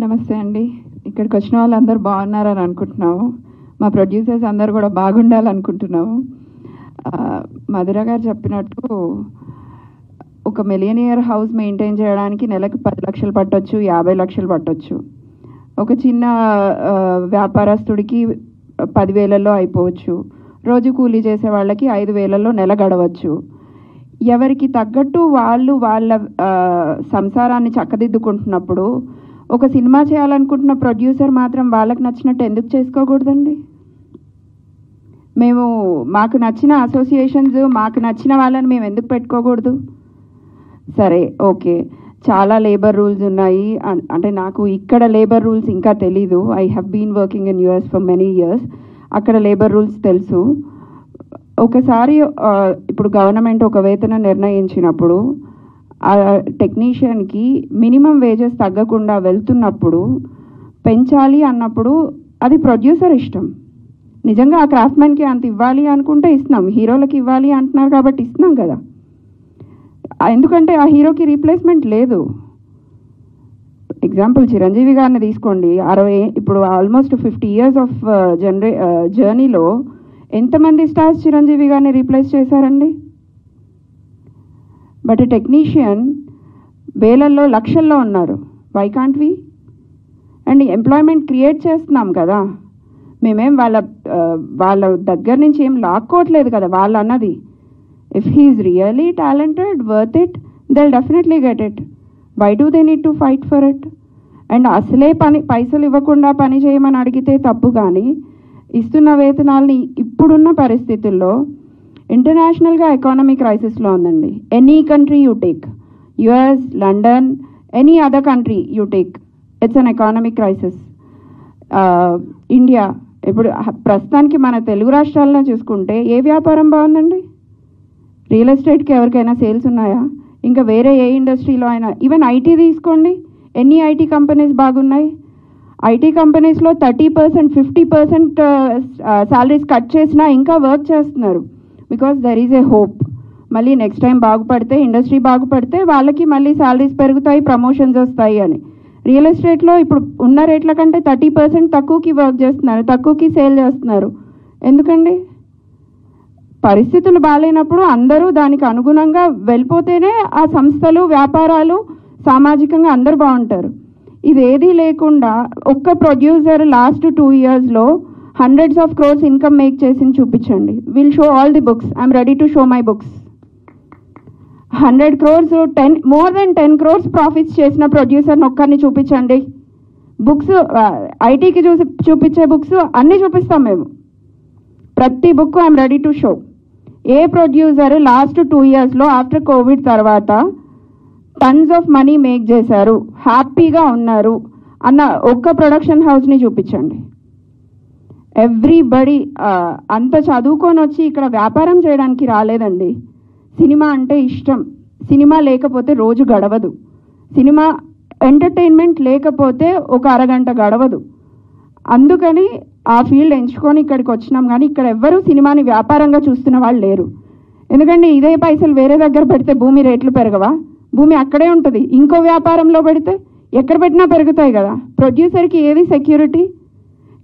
నమస్తే అండి. ఇక్కడికి వచ్చిన వాళ్ళందరూ బాగున్నారని అనుకుంటున్నాము. మా ప్రొడ్యూసర్స్ అందరూ కూడా బాగుండాలనుకుంటున్నాము. మధుర గారు చెప్పినట్టు ఒక మిలియనియర్ హౌస్ మెయింటైన్ చేయడానికి నెలకు 10 లక్షలు పట్టొచ్చు, 50 లక్షలు పట్టొచ్చు. ఒక చిన్న వ్యాపారస్తుడికి 10,000లో అయిపోవచ్చు. రోజు కూలీ చేసే వాళ్ళకి 5,000లో నెల గడవచ్చు. ఎవరికి తగ్గట్టు వాళ్ళు వాళ్ళ సంసారాన్ని చక్కదిద్దుకుంటున్నప్పుడు ఒక సినిమా చేయాలనుకుంటున్న ప్రొడ్యూసర్ మాత్రం వాళ్ళకి నచ్చినట్టు ఎందుకు చేసుకోకూడదండి? మాకు నచ్చిన అసోసియేషన్స్, మాకు నచ్చిన వాళ్ళని మేము ఎందుకు పెట్టుకోకూడదు? సరే, ఓకే, చాలా లేబర్ రూల్స్ ఉన్నాయి. అంటే నాకు ఇక్కడ లేబర్ రూల్స్ ఇంకా తెలీదు. I have been working in US for many years. అక్కడ లేబర్ రూల్స్ తెలుసు. ఒకసారి ఇప్పుడు గవర్నమెంట్ ఒక వేతనం నిర్ణయించినప్పుడు ఆ టెక్నీషియన్కి మినిమం వేజెస్ తగ్గకుండా వెళ్తున్నప్పుడు పెంచాలి అన్నప్పుడు అది ప్రొడ్యూసర్ ఇష్టం. నిజంగా ఆ క్రాఫ్ట్మెన్కి అంత ఇవ్వాలి అనుకుంటే ఇస్తున్నాం. హీరోలకి ఇవ్వాలి అంటున్నారు కాబట్టి ఇస్తున్నాం కదా. ఎందుకంటే ఆ హీరోకి రీప్లేస్మెంట్ లేదు. ఎగ్జాంపుల్ చిరంజీవి గారిని తీసుకోండి. ఇప్పుడు ఆల్మోస్ట్ 50 years ఆఫ్ జర్నీలో ఎంతమంది స్టార్స్ చిరంజీవి గారిని రీప్లేస్ చేశారండి? బట్ టెక్నీషియన్ వేలల్లో లక్షల్లో ఉన్నారు. Why can't we? And employment create చేస్తున్నాం కదా. మేమేం వాళ్ళ దగ్గర నుంచి ఏం లాక్కోవట్లేదు కదా. వాళ్ళు అన్నది if he is really talented, worth it, they definitely get it. Why do they need to fight for it? And అసలే పైసలు ఇవ్వకుండా పని చేయమని అడిగితే తప్పు. కానీ ఇస్తున్న వేతనాలని ఇప్పుడున్న పరిస్థితుల్లో ఇంటర్నేషనల్గా ఎకానమీ క్రైసిస్లో ఉందండి. Any country you take, US, London, any other country you take, it's an economic crisis. India ఇప్పుడు ప్రస్తుతానికి మన తెలుగు రాష్ట్రాల్లో చూసుకుంటే ఏ వ్యాపారం బాగుందండి? రియల్ ఎస్టేట్కి ఎవరికైనా సేల్స్ ఉన్నాయా? ఇంకా వేరే ఏ ఇండస్ట్రీలో అయినా, ఈవెన్ ఐటీ తీసుకోండి, ఎన్ని ఐటీ కంపెనీస్ బాగున్నాయి? ఐటీ కంపెనీస్లో 30%, 50% శాలరీస్ కట్ చేసినా ఇంకా వర్క్ చేస్తున్నారు. Because there is a hope. మళ్ళీ నెక్స్ట్ టైం బాగుపడితే, ఇండస్ట్రీ బాగుపడితే వాళ్ళకి మళ్ళీ శాలరీస్ పెరుగుతాయి, ప్రమోషన్స్ వస్తాయి అని. రియల్ ఎస్టేట్లో ఇప్పుడు ఉన్న రేట్ల కంటే 30% తక్కువకి వర్క్ చేస్తున్నారు, తక్కువకి సేల్ చేస్తున్నారు. ఎందుకండి? పరిస్థితులు బాగాలేనప్పుడు అందరూ దానికి అనుగుణంగా వెళ్ళిపోతేనే ఆ సంస్థలు, వ్యాపారాలు, సామాజికంగా అందరూ బాగుంటారు. ఇదేదీ లేకుండా ఒక్క producer last 2 yearsలో hundreds of crores income make చేసి చూపించండి. Will show all the books. I'm ready to show my books. 100 crores, more than 10 crores profits చేసిన ప్రొడ్యూసర్ని ఒక్కరిని చూపించండి. బుక్స్ ఐటీకి చూపించే బుక్స్ అన్నీ చూపిస్తాం మేము. ప్రతి book I'm ready to show. A producer last 2 yearsలో ఆఫ్టర్ కోవిడ్ తర్వాత టన్స్ ఆఫ్ మనీ మేక్ చేశారు, హ్యాపీగా ఉన్నారు అన్న ఒక్క ప్రొడక్షన్ హౌస్ని చూపించండి. ఎవ్రీబడి అంత చదువుకొని వచ్చి ఇక్కడ వ్యాపారం చేయడానికి రాలేదండి. సినిమా అంటే ఇష్టం. సినిమా లేకపోతే రోజు గడవదు. సినిమా ఎంటర్టైన్మెంట్ లేకపోతే ఒక అరగంట గడవదు. అందుకని ఆ ఫీల్డ్ ఎంచుకొని ఇక్కడికి వచ్చినాం. కానీ ఇక్కడ ఎవ్వరూ సినిమాని వ్యాపారంగా చూస్తున్న వాళ్ళు లేరు. ఎందుకంటే ఇదే పైసలు వేరే దగ్గర పెడితే భూమి రేట్లు పెరగవా? భూమి అక్కడే ఉంటుంది. ఇంకో వ్యాపారంలో పెడితే ఎక్కడ పెట్టినా పెరుగుతాయి కదా. ప్రొడ్యూసర్కి ఏది సెక్యూరిటీ?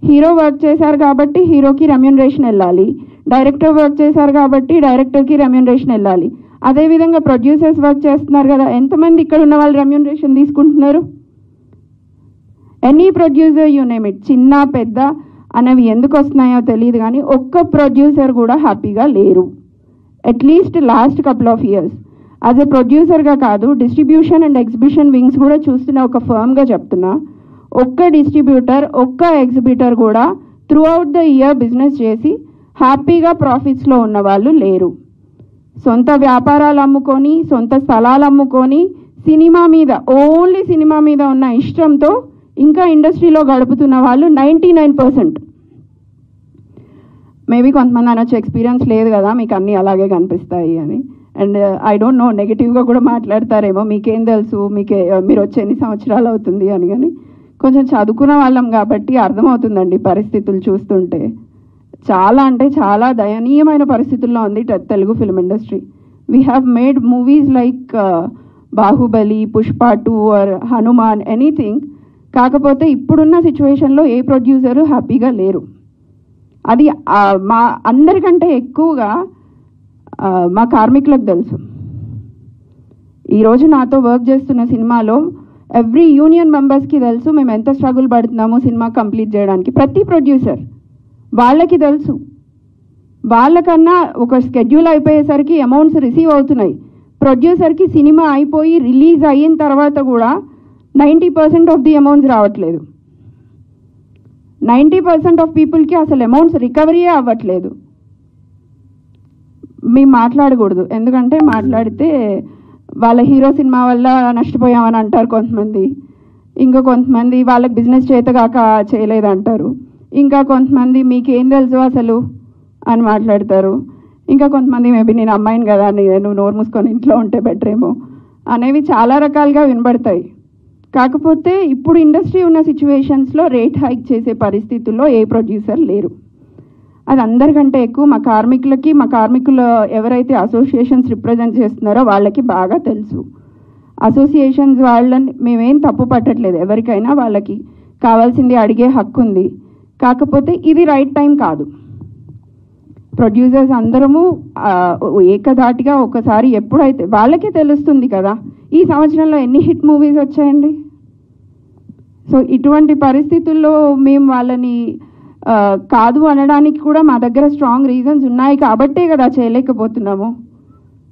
హీరో వర్క్ చేశారు కాబట్టి హీరోకి రెమ్యూనరేషన్ వెళ్ళాలి, డైరెక్టర్ వర్క్ చేశారు కాబట్టి డైరెక్టర్కి రెమ్యూనరేషన్ వెళ్ళాలి. అదేవిధంగా ప్రొడ్యూసర్స్ వర్క్ చేస్తున్నారు కదా. ఎంతమంది ఇక్కడ ఉన్న వాళ్ళు రెమ్యూనరేషన్ తీసుకుంటున్నారు? Any producer you name it, చిన్న పెద్ద అనేవి ఎందుకు వస్తున్నాయో తెలియదు కానీ ఒక్క ప్రొడ్యూసర్ కూడా హ్యాపీగా లేరు. At least last couple of years as a ప్రొడ్యూసర్గా కాదు, డిస్ట్రిబ్యూషన్ అండ్ ఎగ్జిబిషన్ వింగ్స్ కూడా చూస్తున్న ఒక ఫర్మ్గా చెప్తున్నా, ఒక్క డిస్ట్రిబ్యూటర్, ఒక్క ఎగ్జిబిటర్ కూడా through out the year business చేసి హ్యాపీగా ప్రాఫిట్స్లో ఉన్న వాళ్ళు లేరు. సొంత వ్యాపారాలు అమ్ముకొని, సొంత స్థలాలు అమ్ముకొని, సినిమా మీద, ఓన్లీ సినిమా మీద ఉన్న ఇష్టంతో ఇంకా ఇండస్ట్రీలో గడుపుతున్న వాళ్ళు 99%. మేబీ కొంతమంది అనొచ్చు ఎక్స్పీరియన్స్ లేదు కదా మీకు అన్నీ అలాగే కనిపిస్తాయి అని. అండ్ ఐ డోంట్ నో, నెగిటివ్గా కూడా మాట్లాడతారేమో, మీకేం తెలుసు, మీరు వచ్చి ఎన్ని సంవత్సరాలు అవుతుంది అని. కానీ కొంచెం చదువుకున్న వాళ్ళం కాబట్టి అర్థమవుతుందండి పరిస్థితులు చూస్తుంటే. చాలా అంటే చాలా దయనీయమైన పరిస్థితుల్లో ఉంది Telugu film industry. We have made movies like Baahubali, Pushpa 2 or Hanuman, anything. కాకపోతే ఇప్పుడున్న సిచ్యువేషన్లో ఏ ప్రొడ్యూసరు హ్యాపీగా లేరు. అది మా అందరికంటే ఎక్కువగా మా కార్మికులకు తెలుసు. ఈరోజు నాతో వర్క్ చేస్తున్న సినిమాలో ఎవ్రీ యూనియన్ మెంబర్స్కి తెలుసు మేము ఎంత స్ట్రగుల్ పడుతున్నామో సినిమా కంప్లీట్ చేయడానికి. ప్రతి ప్రొడ్యూసర్ వాళ్ళకి తెలుసు. వాళ్ళకన్నా ఒక స్కెడ్యూల్ అయిపోయేసరికి అమౌంట్స్ రిసీవ్ అవుతున్నాయి. ప్రొడ్యూసర్కి సినిమా అయిపోయి రిలీజ్ అయిన తర్వాత కూడా 90% ఆఫ్ ది అమౌంట్స్ రావట్లేదు. 90% ఆఫ్ పీపుల్కి అసలు అమౌంట్స్ రికవరీయే అవ్వట్లేదు. మేము మాట్లాడకూడదు, ఎందుకంటే మాట్లాడితే వాళ్ళ హీరో సినిమా వల్ల నష్టపోయామని అంటారు కొంతమంది. ఇంకా కొంతమంది వాళ్ళకి బిజినెస్ చేతగాక చేయలేదంటారు. ఇంకా కొంతమంది మీకేం తెలుసు అసలు అని మాట్లాడతారు. ఇంకా కొంతమంది మేబీ నేను అమ్మాయిని కదా నువ్వు నోరు మూసుకొని ఇంట్లో ఉంటే బెటర్ ఏమో అనేవి చాలా రకాలుగా వినబడతాయి. కాకపోతే ఇప్పుడు ఇండస్ట్రీ ఉన్న సిచ్యువేషన్స్లో రేట్ హైక్ చేసే పరిస్థితుల్లో ఏ ప్రొడ్యూసర్ లేరు. అది అందరికంటే ఎక్కువ మా కార్మికులు ఎవరైతే అసోసియేషన్స్ రిప్రజెంట్ చేస్తున్నారో వాళ్ళకి బాగా తెలుసు. అసోసియేషన్స్ వాళ్ళని మేమేం తప్పు పట్టట్లేదు, ఎవరికైనా వాళ్ళకి కావాల్సింది అడిగే హక్కు ఉంది. కాకపోతే ఇది రైట్ టైం కాదు. ప్రొడ్యూసర్స్ అందరము ఏకధాటిగా ఒకసారి ఎప్పుడైతే వాళ్ళకే తెలుస్తుంది కదా ఈ సంవత్సరంలో ఎన్ని హిట్ మూవీస్ వచ్చాయండి. సో ఇటువంటి పరిస్థితుల్లో మేము వాళ్ళని కాదు అనడానికి కూడా మా దగ్గర స్ట్రాంగ్ రీజన్స్ ఉన్నాయి కాబట్టే కదా చేయలేకపోతున్నాము.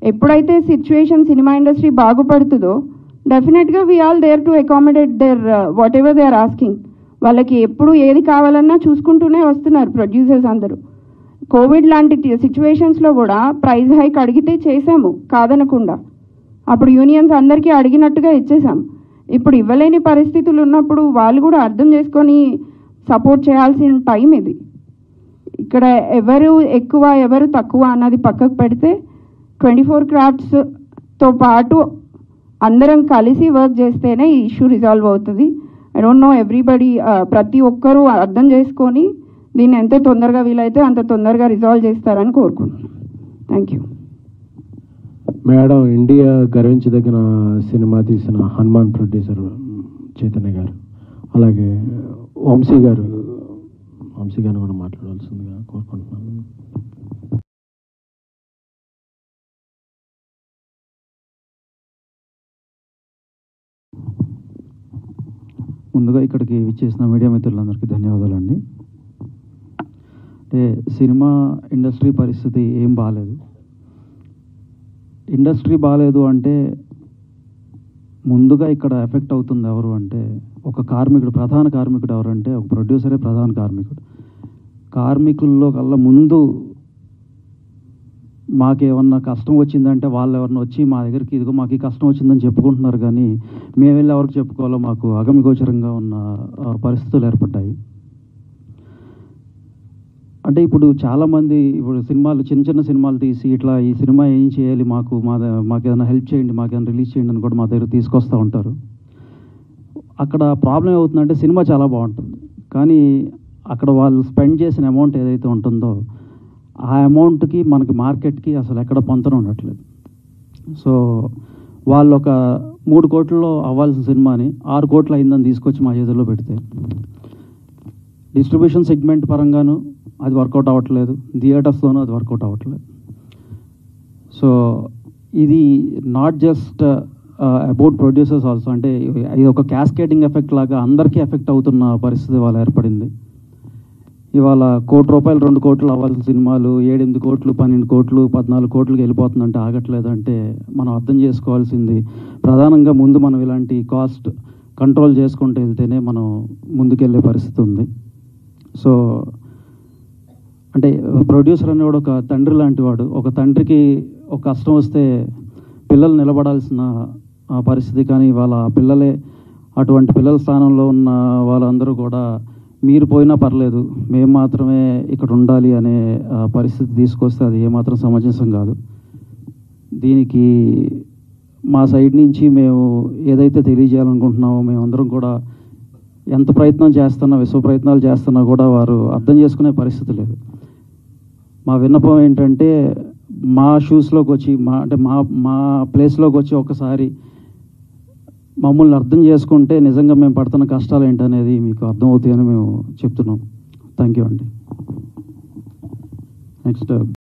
ఎప్పుడైతే సిచ్యువేషన్ సినిమా ఇండస్ట్రీ బాగుపడుతుందో డెఫినెట్గా we all there to accommodate their whatever they are asking. వాళ్ళకి ఎప్పుడు ఏది కావాలన్నా చూసుకుంటూనే వస్తున్నారు ప్రొడ్యూసర్స్ అందరూ. కోవిడ్ లాంటి సిచ్యువేషన్స్లో కూడా ప్రైస్ హైక్ అడిగితే చేసాము కాదనకుండా. అప్పుడు యూనియన్స్ అందరికీ అడిగినట్టుగా ఇచ్చేసాం. ఇప్పుడు ఇవ్వలేని పరిస్థితులు ఉన్నప్పుడు వాళ్ళు కూడా అర్థం చేసుకొని సపోర్ట్ చేయాల్సిన టైం ఇది. ఇక్కడ ఎవరు ఎక్కువ ఎవరు తక్కువ అన్నది పక్కకు పెడితే 24 క్రాఫ్ట్స్తో పాటు అందరం కలిసి వర్క్ చేస్తేనే ఈ ఇష్యూ రిజాల్వ్ అవుతుంది. ఐ డోంట్ నో ఎవ్రీబడి ప్రతి ఒక్కరూ అర్థం చేసుకొని దీన్ని ఎంత తొందరగా వీలైతే అంత తొందరగా రిజాల్వ్ చేస్తారని కోరుకుంటున్నాను. Thank you madam. ఇండియా గర్వించదగిన సినిమా తీసిన హనుమాన్ ప్రొడ్యూసర్ చైతన్య గారు, అలాగే వంశీ గారిని కూడా మాట్లాడాల్సిందిగా కోరుకుంటున్నాను. ముందుగా ఇక్కడికి విచ్చేసిన మీడియా మిత్రులందరికీ ధన్యవాదాలండి. అంటే సినిమా ఇండస్ట్రీ పరిస్థితి ఏం బాగాలేదు. ఇండస్ట్రీ బాగాలేదు అంటే ముందుగా ఇక్కడ ఎఫెక్ట్ అవుతుంది ఎవరు అంటే ఒక కార్మికుడు. ప్రధాన కార్మికుడు ఎవరంటే ఒక ప్రొడ్యూసరే ప్రధాన కార్మికుడు. కార్మికుల్లో కల్లా ముందు మాకేమన్నా కష్టం వచ్చిందంటే వాళ్ళు ఎవరన్నా వచ్చి మా దగ్గరికి ఇదిగో మాకు ఈ కష్టం వచ్చిందని చెప్పుకుంటున్నారు, కానీ మేము వెళ్ళి ఎవరికి చెప్పుకోవాలో మాకు అగమ్యగోచరంగా ఉన్న పరిస్థితులు ఏర్పడ్డాయి. అంటే ఇప్పుడు చాలామంది ఇప్పుడు సినిమాలు చిన్న సినిమాలు తీసి ఇట్లా ఈ సినిమా ఏం చేయాలి మాకు ఏదైనా హెల్ప్ చేయండి, మాకేదైనా రిలీజ్ చేయండి అని కూడా మా దగ్గర తీసుకొస్తూ ఉంటారు. అక్కడ ప్రాబ్లం ఏమవుతుందంటే సినిమా చాలా బాగుంటుంది, కానీ అక్కడ వాళ్ళు స్పెండ్ చేసిన అమౌంట్ ఏదైతే ఉంటుందో ఆ అమౌంట్కి మనకి మార్కెట్కి అసలు ఎక్కడ పొంతన ఉండట్లేదు. సో వాళ్ళు ఒక 3 కోట్లలో అవ్వాల్సిన సినిమాని 6 కోట్లు అయిందని తీసుకొచ్చి మా చేతుల్లో పెడితే డిస్ట్రిబ్యూషన్ సెగ్మెంట్ పరంగాను అది వర్కౌట్ అవ్వట్లేదు, థియేటర్స్లోనూ అది వర్కౌట్ అవ్వట్లేదు. సో ఇది not just about producers also, అంటే ఇది ఒక క్యాస్కేడింగ్ ఎఫెక్ట్ లాగా అందరికీ ఎఫెక్ట్ అవుతున్న పరిస్థితి వాళ్ళ ఏర్పడింది. ఇవాళ 1 కోటి రూపాయలు 2 కోట్లు అవ్వాల్సిన సినిమాలు 7-8 కోట్లు 12 కోట్లు 14 కోట్లకి వెళ్ళిపోతుందంటే ఆగట్లేదంటే మనం అర్థం చేసుకోవాల్సింది ప్రధానంగా ముందు మనం ఇలాంటి కాస్ట్ కంట్రోల్ చేసుకుంటూ వెళ్తేనే మనం ముందుకెళ్ళే పరిస్థితి ఉంది. సో అంటే ప్రొడ్యూసర్ అనేవాడు ఒక తండ్రి లాంటి వాడు. ఒక తండ్రికి ఒక కష్టం వస్తే పిల్లలు నిలబడాల్సిన పరిస్థితి, కానీ వాళ్ళ పిల్లలే అటువంటి పిల్లల స్థానంలో ఉన్న వాళ్ళందరూ కూడా మీరు పోయినా పర్లేదు మేము మాత్రమే ఇక్కడ ఉండాలి అనే పరిస్థితి తీసుకొస్తే అది ఏమాత్రం సమంజసం కాదు. దీనికి మా సైడ్ నుంచి మేము ఏదైతే తెలియజేయాలనుకుంటున్నామో మేమందరం కూడా ఎంత ప్రయత్నం చేస్తున్నా విశ్వ ప్రయత్నాలు చేస్తున్నా కూడా వారు అర్థం చేసుకునే పరిస్థితి లేదు. మా విన్నపం ఏంటంటే మా షూస్లోకి వచ్చి మా ప్లేస్లోకి వచ్చి ఒకసారి మమ్మల్ని అర్థం చేసుకుంటే నిజంగా మేము పడుతున్న కష్టాలు ఏంటనేది మీకు అర్థమవుతాయని మేము చెప్తున్నాం. థ్యాంక్ యూ అండి. నెక్స్ట్